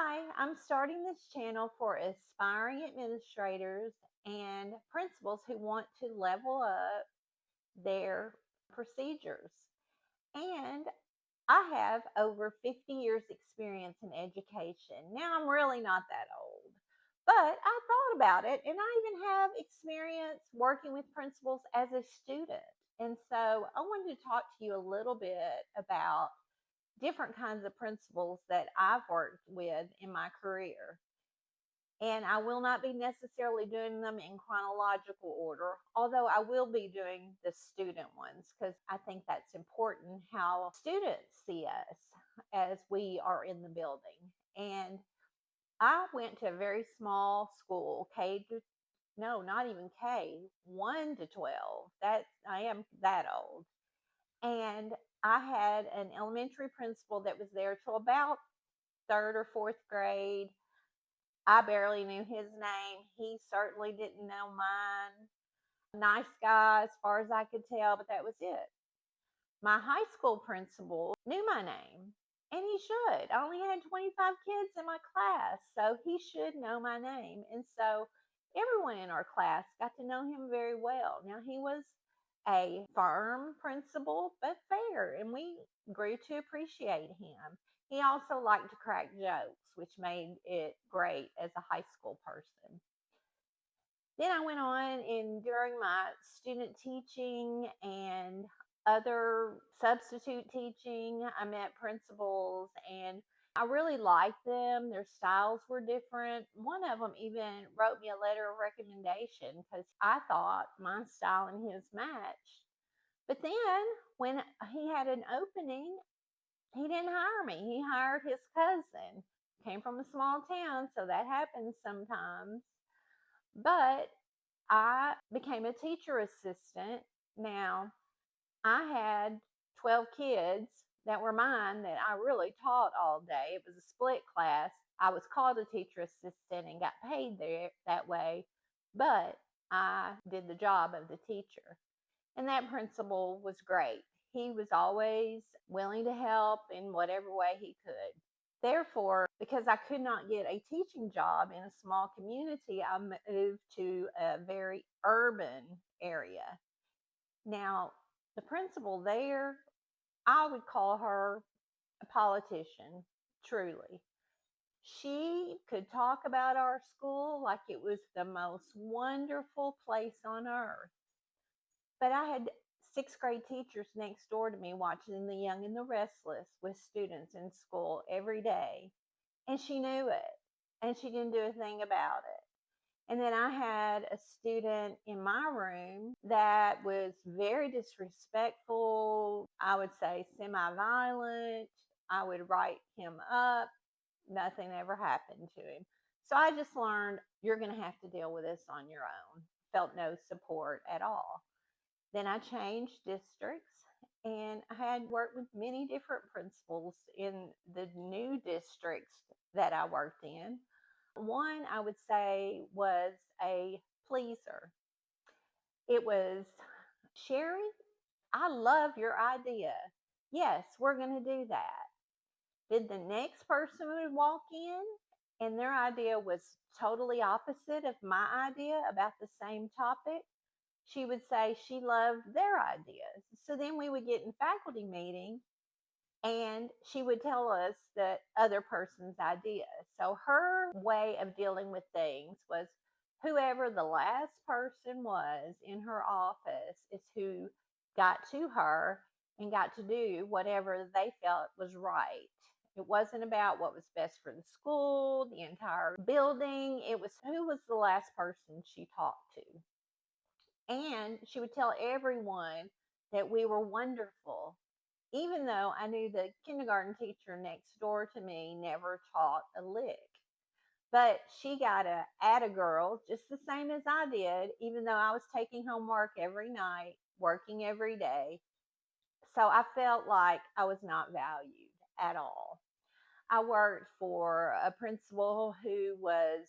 Hi, I'm starting this channel for aspiring administrators and principals who want to level up their procedures. And I have over 50 years experience in education. Now I'm really not that old, but I thought about it and I even have experience working with principals as a student. And so I wanted to talk to you a little bit about different kinds of principles that I've worked with in my career. And I will not be necessarily doing them in chronological order, although I will be doing the student ones because I think that's important how students see us as we are in the building. And I went to a very small school, K to no, not even K, 1 to 12. That I am that old. And I had an elementary principal that was there till about third or fourth grade. I barely knew his name. He certainly didn't know mine. Nice guy as far as I could tell, but that was it. My high school principal knew my name, and he should. I only had 25 kids in my class, so he should know my name. And so everyone in our class got to know him very well. Now, he was a firm principal, but fair, and we grew to appreciate him. He also liked to crack jokes, which made it great as a high school person. Then I went on, and during my student teaching and other substitute teaching, I met principals and I really liked them. Their styles were different. One of them even wrote me a letter of recommendation because I thought my style and his matched. But then when he had an opening, he didn't hire me. He hired his cousin. Came from a small town, so that happens sometimes. But I became a teacher assistant. Now, I had 12 kids that were mine that I really taught all day. It was a split class. I was called a teacher assistant and got paid there that way, but I did the job of the teacher. And that principal was great. He was always willing to help in whatever way he could. Therefore, because I could not get a teaching job in a small community, I moved to a very urban area. Now, the principal there, I would call her a politician, truly. She could talk about our school like it was the most wonderful place on earth. But I had sixth grade teachers next door to me watching The Young and the Restless with students in school every day. And she knew it. And she didn't do a thing about it. And then I had a student in my room that was very disrespectful, I would say semi violent. I would write him up. Nothing ever happened to him. So I just learned you're going to have to deal with this on your own. Felt no support at all. Then I changed districts and I had worked with many different principals in the new districts that I worked in. One I would say was a pleaser. It was, Sherry, I love your idea. Yes, we're going to do that. Then the next person would walk in and their idea was totally opposite of my idea about the same topic. She would say she loved their ideas. So then we would get in faculty meeting and she would tell us the other person's idea. So her way of dealing with things was whoever the last person was in her office is who got to her and got to do whatever they felt was right. It wasn't about what was best for the school, the entire building. It was who was the last person she talked to. And she would tell everyone that we were wonderful, even though I knew the kindergarten teacher next door to me never taught a lick. But she got a girl just the same as I did, even though I was taking homework every night, working every day. So I felt like I was not valued at all. I worked for a principal who was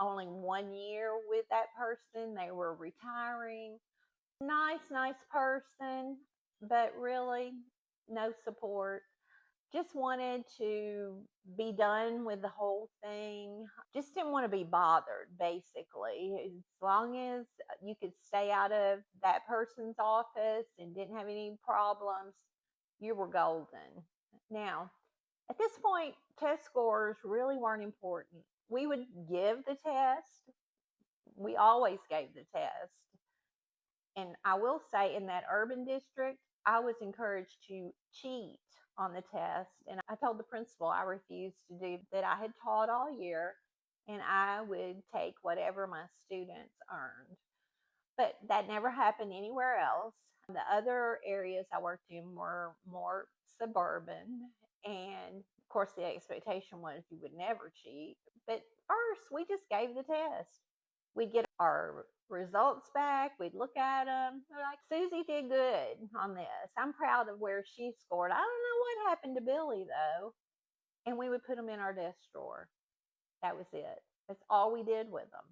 only 1 year with that person. They were retiring. Nice person, but really no support. just wanted to be done with the whole thing. Just didn't want to be bothered, basically. As long as you could stay out of that person's office and didn't have any problems, you were golden. Now, at this point, test scores really weren't important. We would give the test. We always gave the test. And I will say, in that urban district, I was encouraged to cheat on the test. And I told the principal I refused to do that. I had taught all year and I would take whatever my students earned. But that never happened anywhere else. The other areas I worked in were more suburban. And of course, the expectation was you would never cheat. But first, we just gave the test. We'd get our results back. We'd look at them. We're like, Susie did good on this. I'm proud of where she scored. I don't know what happened to Billy, though. And we would put them in our desk drawer. That was it. That's all we did with them.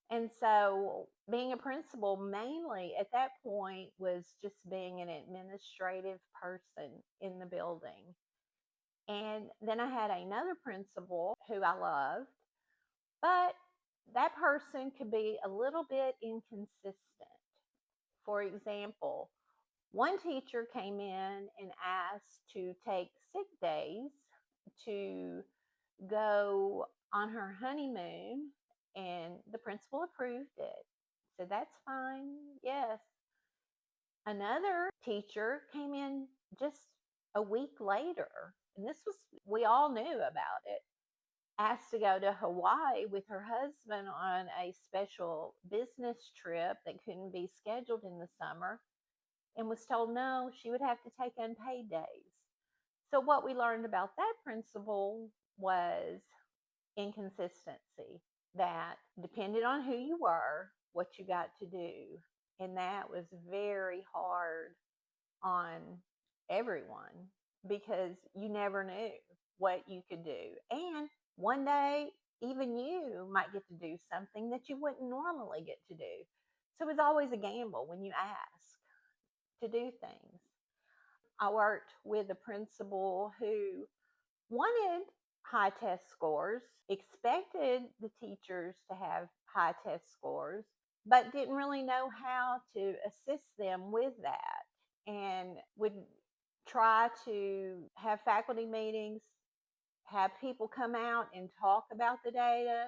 And so being a principal mainly at that point was just being an administrative person in the building. And then I had another principal who I loved, but that person could be a little bit inconsistent. For example, one teacher came in and asked to take sick days to go on her honeymoon, and the principal approved it. So that's fine. Yes. Another teacher came in just a week later, and this was, we all knew about it, asked to go to Hawaii with her husband on a special business trip that couldn't be scheduled in the summer, and was told no, she would have to take unpaid days. So what we learned about that principal was inconsistency, that depended on who you were, what you got to do. And that was very hard on everyone because you never knew what you could do. And one day, even you might get to do something that you wouldn't normally get to do. So it's always a gamble when you ask to do things. I worked with a principal who wanted high test scores, expected the teachers to have high test scores, but didn't really know how to assist them with that, and would try to have faculty meetings, have people come out and talk about the data,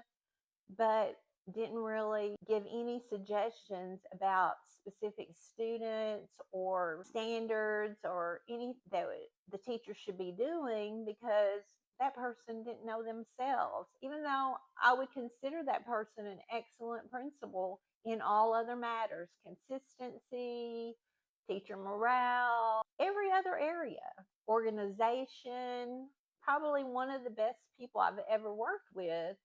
but didn't really give any suggestions about specific students or standards or any that the teacher should be doing, because that person didn't know themselves, even though I would consider that person an excellent principal in all other matters: consistency, teacher morale, every other area, organization. Probably one of the best people I've ever worked with,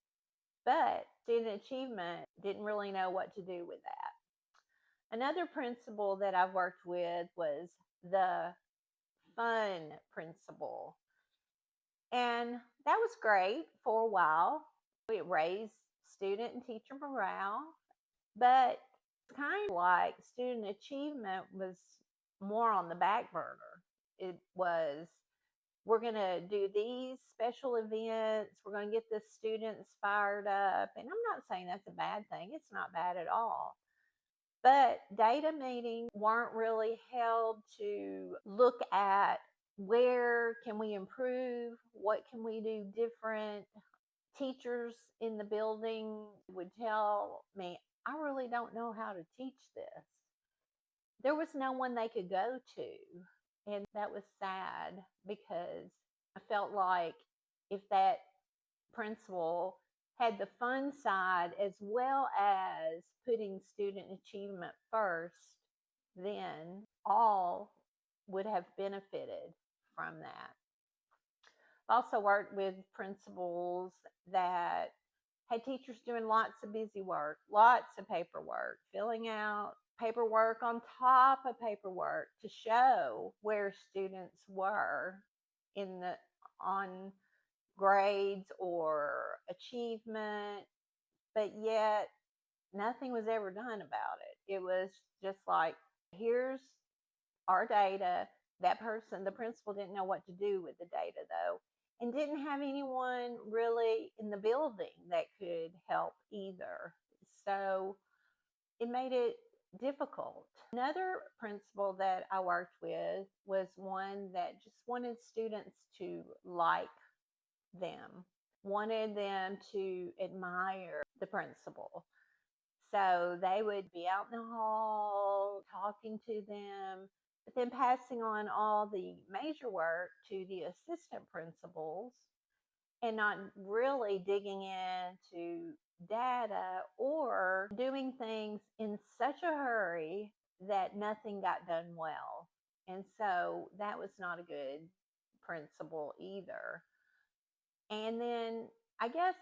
but student achievement, didn't really know what to do with that. Another principal that I've worked with was the fun principal. And that was great for a while. It raised student and teacher morale, but it's kind of like student achievement was more on the back burner. It was, we're going to do these special events. We're going to get the students fired up. And I'm not saying that's a bad thing. It's not bad at all. But data meetings weren't really held to look at where can we improve, what can we do different. Teachers in the building would tell me, I really don't know how to teach this. There was no one they could go to. And that was sad, because I felt like if that principal had the fun side as well as putting student achievement first, then all would have benefited from that. I've also worked with principals that had teachers doing lots of busy work, lots of paperwork, filling out paperwork on top of paperwork to show where students were in the on grades or achievement, but yet nothing was ever done about it. It was just like, here's our data, That person, the principal, didn't know what to do with the data though, and didn't have anyone really in the building that could help either. So it made it difficult. Another principal that I worked with was one that just wanted students to like them, wanted them to admire the principal. So they would be out in the hall talking to them, but then passing on all the major work to the assistant principals and not really digging into data or doing things in such a hurry that nothing got done well. And so that was not a good principle either. And then I guess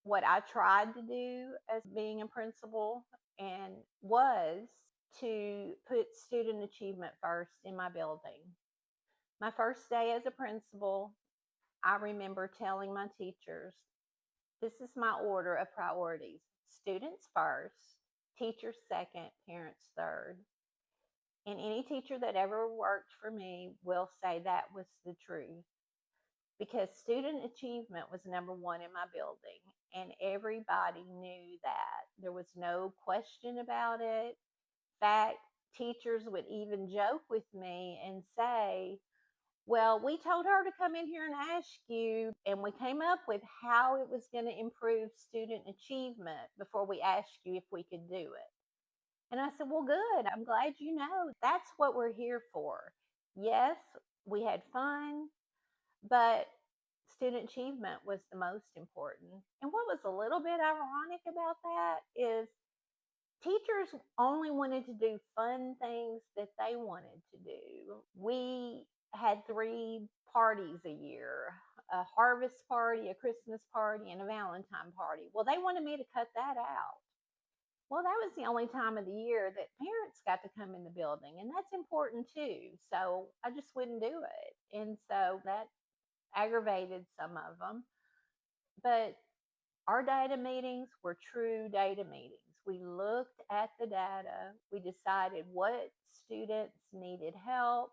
what I tried to do as being a principal and was to put student achievement first in my building. My first day as a principal, I remember telling my teachers, this is my order of priorities: students first, teachers second, parents third. And any teacher that ever worked for me will say that was the truth, because student achievement was number one in my building, and everybody knew that. There was no question about it. In fact, teachers would even joke with me and say, well, we told her to come in here and ask you, and we came up with how it was going to improve student achievement before we asked you if we could do it. And I said, well, good. I'm glad you know. That's what we're here for. Yes, we had fun, but student achievement was the most important. And what was a little bit ironic about that is teachers only wanted to do fun things that they wanted to do. We had 3 parties a year: a harvest party, a Christmas party, and a Valentine party. Well, they wanted me to cut that out. Well, that was the only time of the year that parents got to come in the building, and that's important too. So I just wouldn't do it. And so that aggravated some of them. But our data meetings were true data meetings. We looked at the data, we decided what students needed help.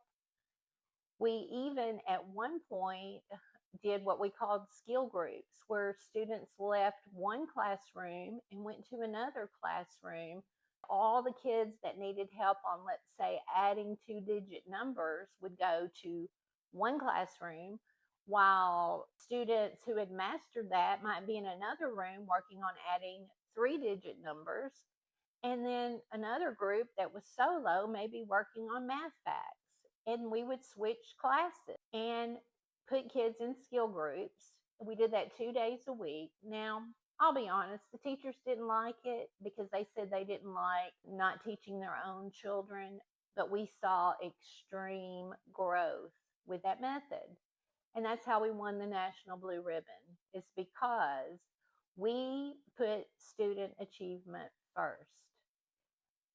We even at one point did what we called skill groups, where students left one classroom and went to another classroom. All the kids that needed help on, let's say, adding 2-digit numbers would go to one classroom, while students who had mastered that might be in another room working on adding 3-digit numbers. And then another group that was solo, maybe working on math facts. And we would switch classes and put kids in skill groups. We did that 2 days a week. Now, I'll be honest, the teachers didn't like it because they said they didn't like not teaching their own children, but we saw extreme growth with that method. And that's how we won the National Blue Ribbon, is because we put student achievement first.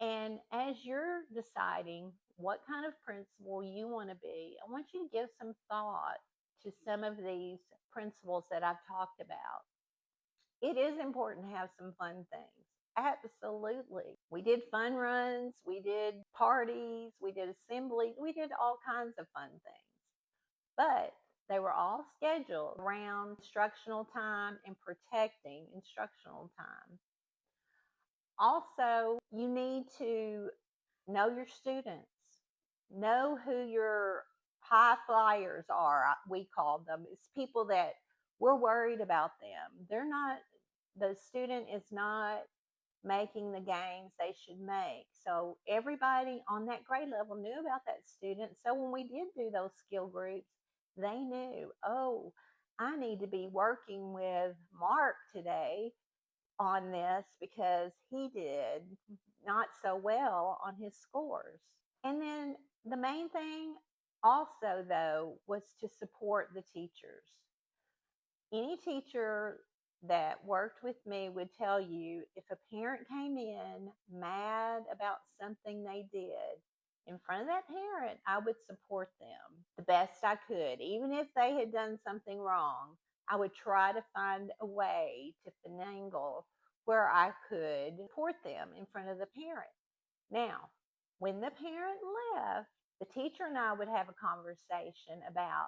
And as you're deciding what kind of principal you want to be, I want you to give some thought to some of these principles that I've talked about. It is important to have some fun things. Absolutely. We did fun runs, we did parties, we did assembly, we did all kinds of fun things. But they were all scheduled around instructional time and protecting instructional time. Also, you need to know your students, know who your high flyers are, we call them. It's people that we're worried about them. The student is not making the gains they should make. So everybody on that grade level knew about that student. So when we did do those skill groups, they knew, oh, I need to be working with Mark today on this because he did not so well on his scores. And then the main thing also, though, was to support the teachers. Any teacher that worked with me would tell you, if a parent came in mad about something they did, in front of that parent, I would support them the best I could. Even if they had done something wrong, I would try to find a way to finagle where I could support them in front of the parent. Now, when the parent left, The teacher and I would have a conversation about,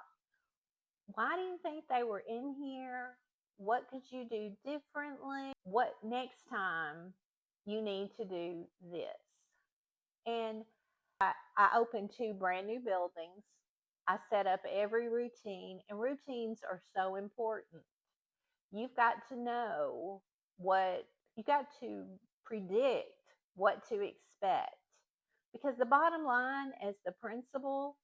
why do you think they were in here? What could you do differently? What next time you need to do this? And I opened two brand new buildings. I set up every routine, and routines are so important. You've got to know what you got to predict what to expect. Because the bottom line, as the principal,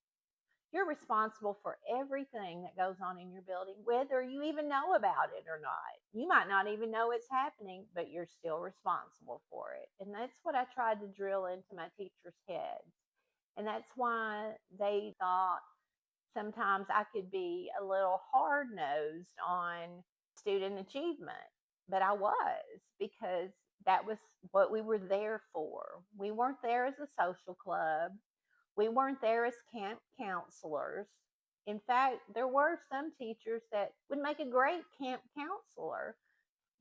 you're responsible for everything that goes on in your building, whether you even know about it or not. You might not even know it's happening, but you're still responsible for it. And that's what I tried to drill into my teachers' heads. And that's why they thought sometimes I could be a little hard nosed on student achievement, but I was, because that was what we were there for. We weren't there as a social club. We weren't there as camp counselors. In fact, there were some teachers that would make a great camp counselor,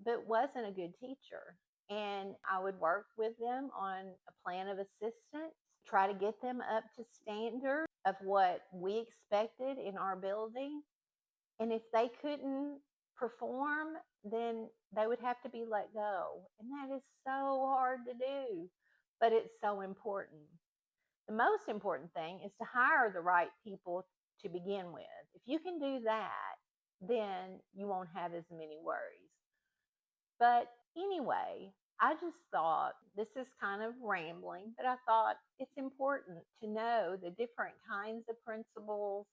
but wasn't a good teacher. And I would work with them on a plan of assistance, try to get them up to standard of what we expected in our building. And if they couldn't perform, then they would have to be let go. And that is so hard to do, but it's so important. The most important thing is to hire the right people to begin with. If you can do that, then you won't have as many worries. But anyway, I just thought, this is kind of rambling, but I thought it's important to know the different kinds of principals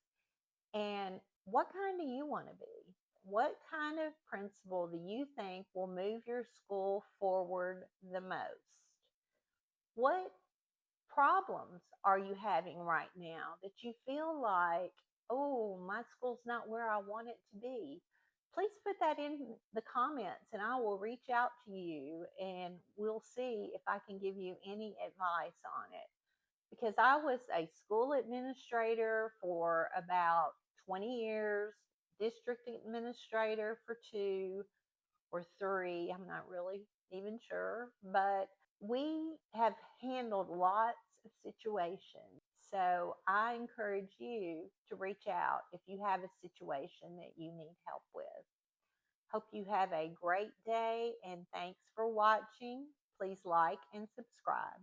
and what kind do you want to be? What kind of principal do you think will move your school forward the most? What problems are you having right now that you feel like, oh, my school's not where I want it to be? Please put that in the comments and I will reach out to you and we'll see if I can give you any advice on it. Because I was a school administrator for about 20 years, district administrator for 2 or 3, I'm not really even sure, but we have handled lots of situations. So I encourage you to reach out if you have a situation that you need help with. Hope you have a great day and thanks for watching. Please like and subscribe.